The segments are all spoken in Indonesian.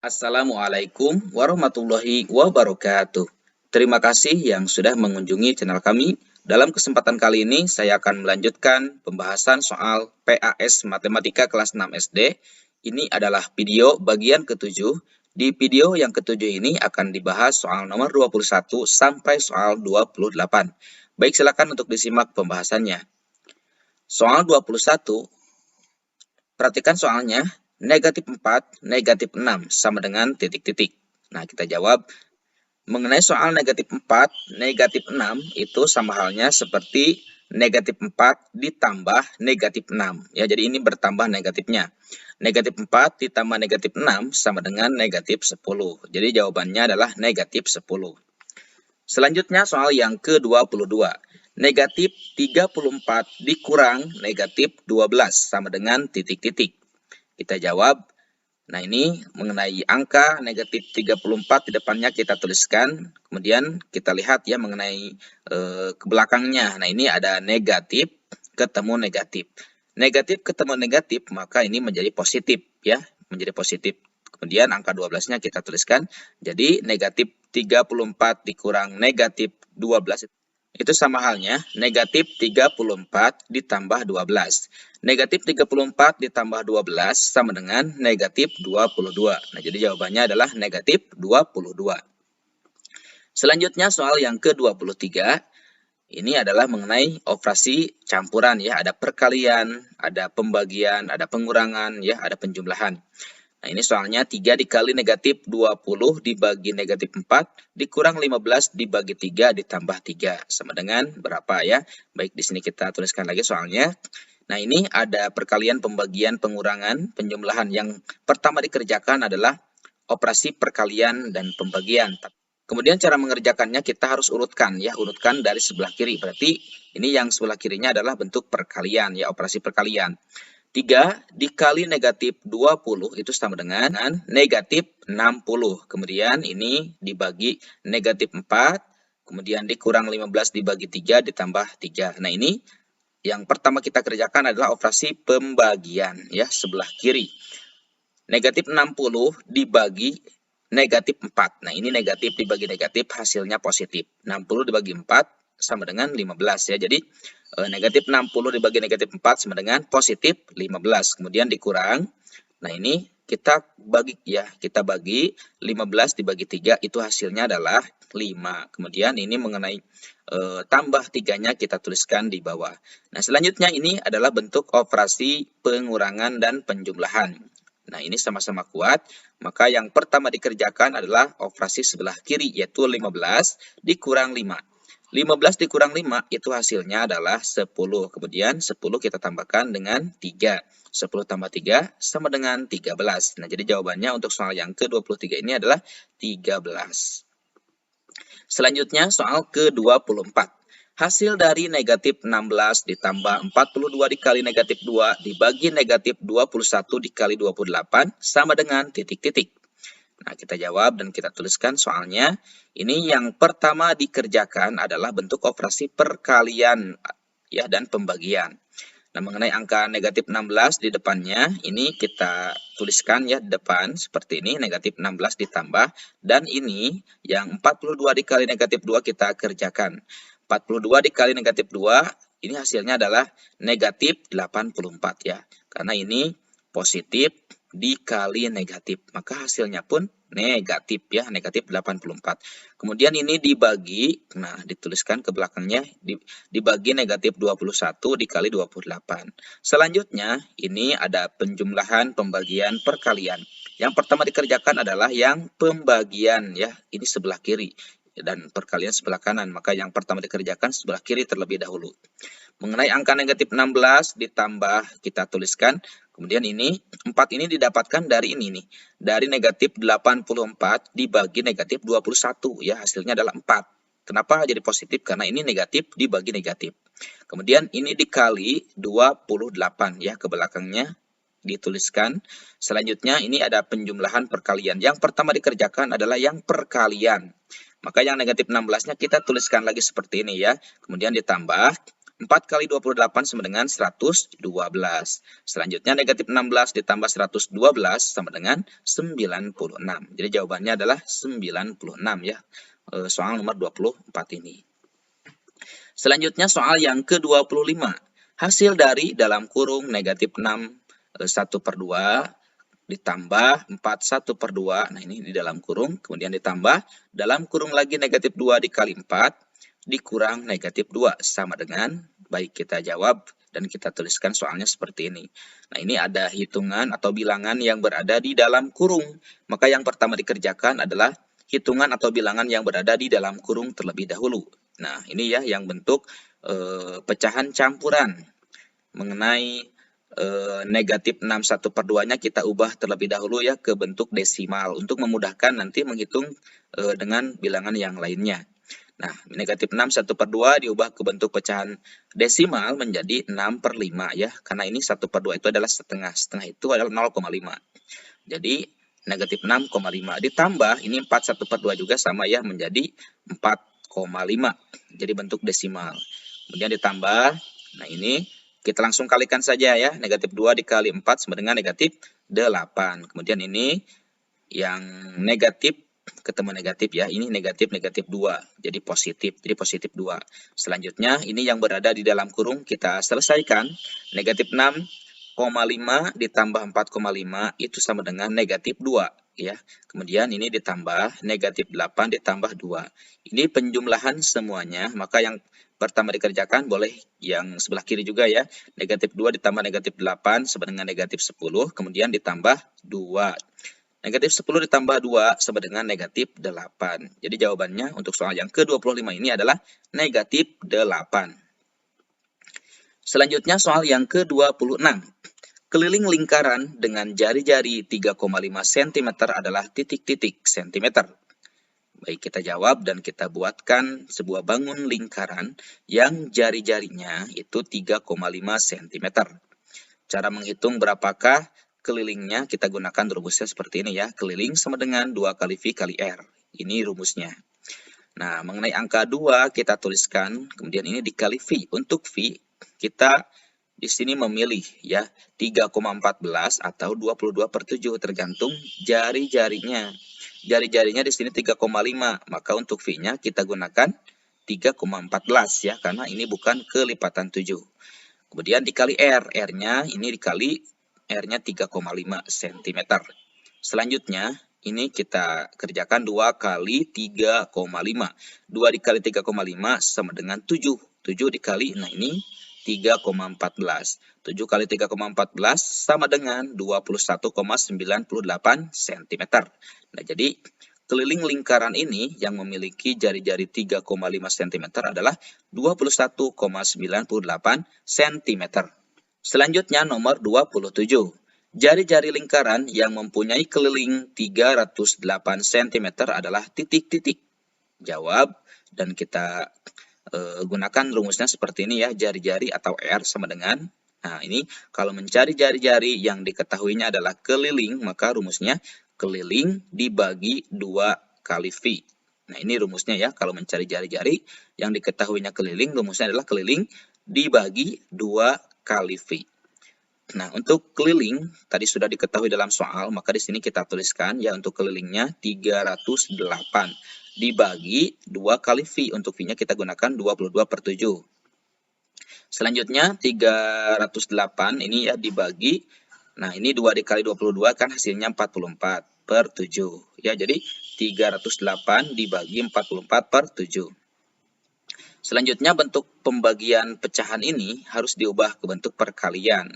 Assalamualaikum warahmatullahi wabarakatuh. Terima kasih yang sudah mengunjungi channel kami. Dalam kesempatan kali ini, saya akan melanjutkan pembahasan soal PAS Matematika kelas 6 SD. Ini adalah video bagian ke-7. Di video yang ke-7 ini akan dibahas soal nomor 21 sampai soal 28. Baik, silakan untuk disimak pembahasannya. Soal 21, perhatikan soalnya. Negatif 4, negatif 6 sama dengan titik-titik. Nah, kita jawab. Mengenai soal negatif 4, negatif 6 itu sama halnya seperti negatif 4 ditambah negatif 6. Ya, jadi ini bertambah negatifnya. Negatif 4 ditambah negatif 6 sama dengan negatif 10. Jadi jawabannya adalah negatif 10. Selanjutnya soal yang ke-22. Negatif 34 dikurang negatif 12 sama dengan titik-titik. Kita jawab. Nah, ini mengenai angka negatif 34 di depannya kita tuliskan. Kemudian kita lihat ya mengenai ke belakangnya. Nah, ini ada negatif ketemu negatif. Negatif ketemu negatif, maka ini menjadi positif ya, menjadi positif. Kemudian angka 12-nya kita tuliskan. Jadi negatif 34 dikurang negatif 12 itu sama halnya negatif 34 ditambah 12. Negatif 34 ditambah 12 sama dengan negatif 22. Nah, jadi jawabannya adalah negatif 22. Selanjutnya soal yang ke-23. Ini adalah mengenai operasi campuran ya. Ada perkalian, ada pembagian, ada pengurangan ya, ada penjumlahan. Nah, ini soalnya 3 dikali negatif 20 dibagi negatif 4 dikurang 15 dibagi 3 ditambah 3 sama dengan berapa ya. Baik, di sini kita tuliskan lagi soalnya. Nah, ini ada perkalian, pembagian, pengurangan, penjumlahan. Yang pertama dikerjakan adalah operasi perkalian dan pembagian. Kemudian cara mengerjakannya kita harus urutkan ya, urutkan dari sebelah kiri. Berarti ini yang sebelah kirinya adalah bentuk perkalian ya, operasi perkalian. 3 dikali negatif 20 itu sama dengan negatif 60. Kemudian ini dibagi negatif 4. Kemudian dikurang 15 dibagi 3 ditambah 3. Nah, ini yang pertama kita kerjakan adalah operasi pembagian ya, sebelah kiri. Negatif 60 dibagi negatif 4. Nah, ini negatif dibagi negatif hasilnya positif. 60 dibagi 4 sama dengan 15 ya. Jadi negatif 60 dibagi negatif 4 sama dengan positif 15. Kemudian dikurang. Nah, ini kita bagi ya, kita bagi 15 dibagi 3 itu hasilnya adalah 5. Kemudian ini mengenai tambah 3-nya kita tuliskan di bawah. Nah, selanjutnya ini adalah bentuk operasi pengurangan dan penjumlahan. Nah, ini sama-sama kuat. Maka yang pertama dikerjakan adalah operasi sebelah kiri, yaitu 15 dikurang 5. 15 dikurang 5 itu hasilnya adalah 10. Kemudian 10 kita tambahkan dengan 3. 10 tambah 3 sama dengan 13. Nah, jadi jawabannya untuk soal yang ke-23 ini adalah 13. Selanjutnya soal ke-24. Hasil dari negatif 16 ditambah 42 dikali negatif 2 dibagi negatif 21 dikali 28 sama dengan titik-titik. Nah, kita jawab dan kita tuliskan soalnya. Ini yang pertama dikerjakan adalah bentuk operasi perkalian ya dan pembagian. Nah, mengenai angka negatif 16 di depannya, ini kita tuliskan ya di depan seperti ini, negatif 16 ditambah. Dan ini yang 42 dikali negatif 2 kita kerjakan. 42 dikali negatif 2, ini hasilnya adalah negatif 84 ya. Karena ini positif dikali negatif, maka hasilnya pun negatif ya, negatif 84. Kemudian ini dibagi, nah dituliskan ke belakangnya, dibagi negatif 21 dikali 28. Selanjutnya ini ada penjumlahan, pembagian, perkalian. Yang pertama dikerjakan adalah yang pembagian ya, ini sebelah kiri. Dan perkalian sebelah kanan, maka yang pertama dikerjakan sebelah kiri terlebih dahulu. Mengenai angka negatif 16 ditambah kita tuliskan, kemudian ini 4 ini didapatkan dari ini nih, dari negatif 84 dibagi negatif 21 ya, hasilnya adalah 4. Kenapa jadi positif? Karena ini negatif dibagi negatif. Kemudian ini dikali 28 ya, ke belakangnya dituliskan. Selanjutnya ini ada penjumlahan perkalian. Yang pertama dikerjakan adalah yang perkalian. Maka yang negatif 16-nya kita tuliskan lagi seperti ini ya. Kemudian ditambah 4 kali 28 sama dengan 112. Selanjutnya negatif 16 ditambah 112 sama dengan 96. Jadi jawabannya adalah 96 ya. Soal nomor 24 ini. Selanjutnya soal yang ke-25. Hasil dari dalam kurung negatif 6 1/2 ditambah 4 1/2. Nah, ini di dalam kurung. Kemudian ditambah dalam kurung lagi negatif 2 dikali 4 dikurang negatif 2 sama dengan, baik kita jawab dan kita tuliskan soalnya seperti ini. Nah, ini ada hitungan atau bilangan yang berada di dalam kurung. Maka yang pertama dikerjakan adalah hitungan atau bilangan yang berada di dalam kurung terlebih dahulu. Nah, ini ya yang bentuk pecahan campuran. Mengenai negatif 6 1/2-nya kita ubah terlebih dahulu ya ke bentuk desimal untuk memudahkan nanti menghitung dengan bilangan yang lainnya. Nah, negatif 6 1/2 diubah ke bentuk pecahan desimal menjadi 6/5 ya, karena ini 1/2 itu adalah setengah. Setengah itu adalah 0,5. Jadi negatif 6,5 ditambah ini 4 1/2 juga sama ya, menjadi 4,5. Jadi bentuk desimal. Kemudian ditambah, nah ini kita langsung kalikan saja ya, negatif 2 dikali 4 sama dengan negatif 8. Kemudian ini yang negatif ketemu negatif ya, ini negatif 2, jadi positif 2. Selanjutnya ini yang berada di dalam kurung kita selesaikan, negatif 6,5 ditambah 4,5 itu sama dengan negatif 2 ya. Kemudian ini ditambah negatif 8 ditambah 2. Ini penjumlahan semuanya, maka yang pertama dikerjakan boleh yang sebelah kiri juga ya. Negatif 2 ditambah negatif 8 sama dengan negatif 10, kemudian ditambah 2. Negatif 10 ditambah 2 sama dengan negatif 8. Jadi jawabannya untuk soal yang ke-25 ini adalah negatif 8. Selanjutnya soal yang ke-26. Keliling lingkaran dengan jari-jari 3,5 cm adalah titik-titik cm. Baik, kita jawab dan kita buatkan sebuah bangun lingkaran yang jari-jarinya itu 3,5 cm. Cara menghitung berapakah kelilingnya, kita gunakan rumusnya seperti ini ya. Keliling sama dengan 2 kali V kali R. Ini rumusnya. Nah, mengenai angka 2 kita tuliskan, kemudian ini dikali V. Untuk V, kita di sini memilih ya 3,14 atau 22/7 tergantung jari-jarinya. Jari-jarinya di sini 3,5, maka untuk V-nya kita gunakan 3,14 ya, karena ini bukan kelipatan 7. Kemudian dikali R, R-nya ini dikali R-nya 3,5 cm. Selanjutnya, ini kita kerjakan 2 kali 3,5. 2 dikali 3,5 sama dengan 7. 7 dikali, nah ini 3,14. 7 kali 3,14 sama dengan 21,98 cm. Nah, jadi keliling lingkaran ini yang memiliki jari-jari 3,5 cm adalah 21,98 cm. Selanjutnya nomor 27. Jari-jari lingkaran yang mempunyai keliling 308 cm adalah titik-titik. Jawab dan kita gunakan rumusnya seperti ini ya, jari-jari atau R sama dengan, nah ini kalau mencari jari-jari yang diketahuinya adalah keliling, maka rumusnya keliling dibagi 2 kali V. Nah, ini rumusnya ya, kalau mencari jari-jari yang diketahuinya keliling, rumusnya adalah keliling dibagi 2 kali V. Nah, untuk keliling tadi sudah diketahui dalam soal, maka di sini kita tuliskan ya, untuk kelilingnya 308 dibagi 2 kali V. Untuk V-nya kita gunakan 22/7. Selanjutnya 308 ini ya dibagi, nah ini 2 dikali 22 kan hasilnya 44/7 ya, jadi 308 dibagi 44/7. Selanjutnya bentuk pembagian pecahan ini harus diubah ke bentuk perkalian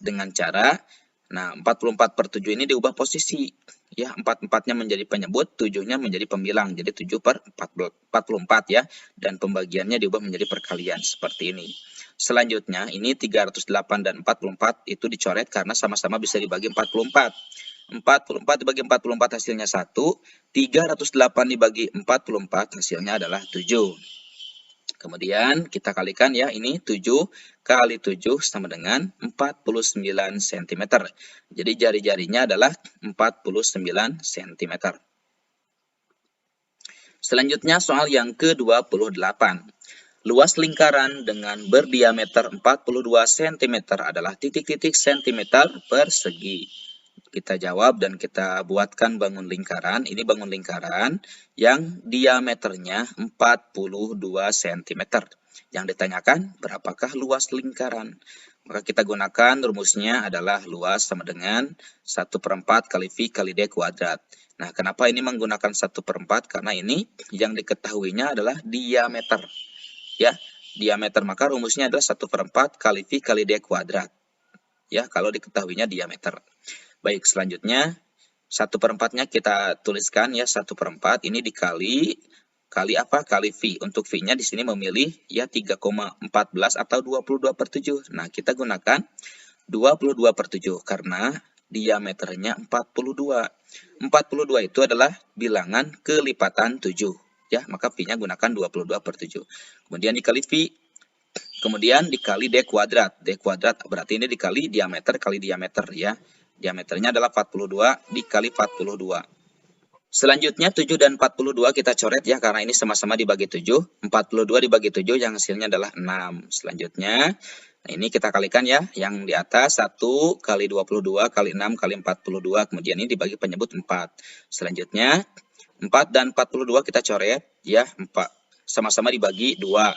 dengan cara, nah 44/7 ini diubah posisi ya, 4-4-nya menjadi penyebut, 7-nya menjadi pembilang, jadi 7/44 ya, dan pembagiannya diubah menjadi perkalian seperti ini. Selanjutnya ini 308 dan 44 itu dicoret karena sama-sama bisa dibagi 44. 44 dibagi 44 hasilnya 1, 308 dibagi 44 hasilnya adalah 7. Kemudian kita kalikan ya, ini 7 kali 7 sama dengan 49 cm. Jadi jari-jarinya adalah 49 cm. Selanjutnya soal yang ke-28. Luas lingkaran dengan berdiameter 42 cm adalah titik-titik sentimeter persegi. Kita jawab dan kita buatkan bangun lingkaran. Ini bangun lingkaran yang diameternya 42 cm. Yang ditanyakan, berapakah luas lingkaran? Maka kita gunakan rumusnya adalah luas sama dengan 1/4 kali V kali D kuadrat. Nah, kenapa ini menggunakan 1/4? Karena ini yang diketahuinya adalah diameter. Ya, diameter, maka rumusnya adalah 1/4 kali V kali D kuadrat. Ya, kalau diketahuinya diameter. Baik, selanjutnya 1/4-nya kita tuliskan ya, 1/4 ini dikali apa? Kali V. Untuk V-nya di sini memilih ya 3,14 atau 22/7. Nah, kita gunakan 22/7 karena diameternya 42. 42 itu adalah bilangan kelipatan 7. Ya, maka V-nya gunakan 22/7. Kemudian dikali V, kemudian dikali D kuadrat. D kuadrat berarti ini dikali diameter kali diameter ya. Diameternya adalah 42 dikali 42. Selanjutnya 7 dan 42 kita coret ya, karena ini sama-sama dibagi 7. 42 dibagi 7 yang hasilnya adalah 6. Selanjutnya, nah ini kita kalikan ya. Yang di atas 1 kali 22 kali 6 kali 42. Kemudian ini dibagi penyebut 4. Selanjutnya, 4 dan 42 kita coret ya. 4 sama-sama dibagi 2.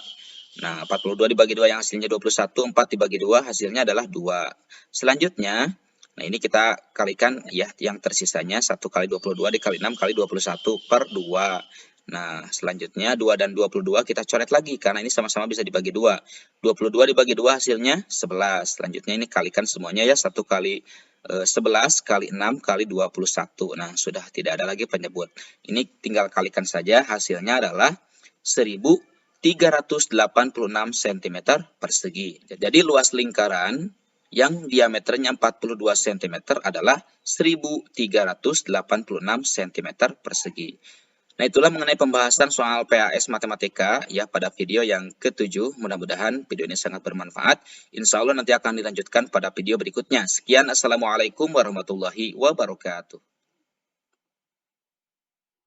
Nah, 42 dibagi 2 yang hasilnya 21. 4 dibagi 2 hasilnya adalah 2. Selanjutnya, nah ini kita kalikan ya, yang tersisanya 1 kali 22 dikali 6 kali 21 per 2. Nah, selanjutnya 2 dan 22 kita coret lagi karena ini sama-sama bisa dibagi 2. 22 dibagi 2 hasilnya 11. Selanjutnya ini kalikan semuanya ya, 1 kali 11 kali 6 kali 21. Nah, sudah tidak ada lagi penyebut. Ini tinggal kalikan saja, hasilnya adalah 1386 cm persegi. Jadi luas lingkaran yang diameternya 42 cm adalah 1386 cm persegi. Nah, itulah mengenai pembahasan soal PAS Matematika ya pada video yang ke-7. Mudah-mudahan video ini sangat bermanfaat. Insya Allah nanti akan dilanjutkan pada video berikutnya. Sekian, Assalamualaikum warahmatullahi wabarakatuh.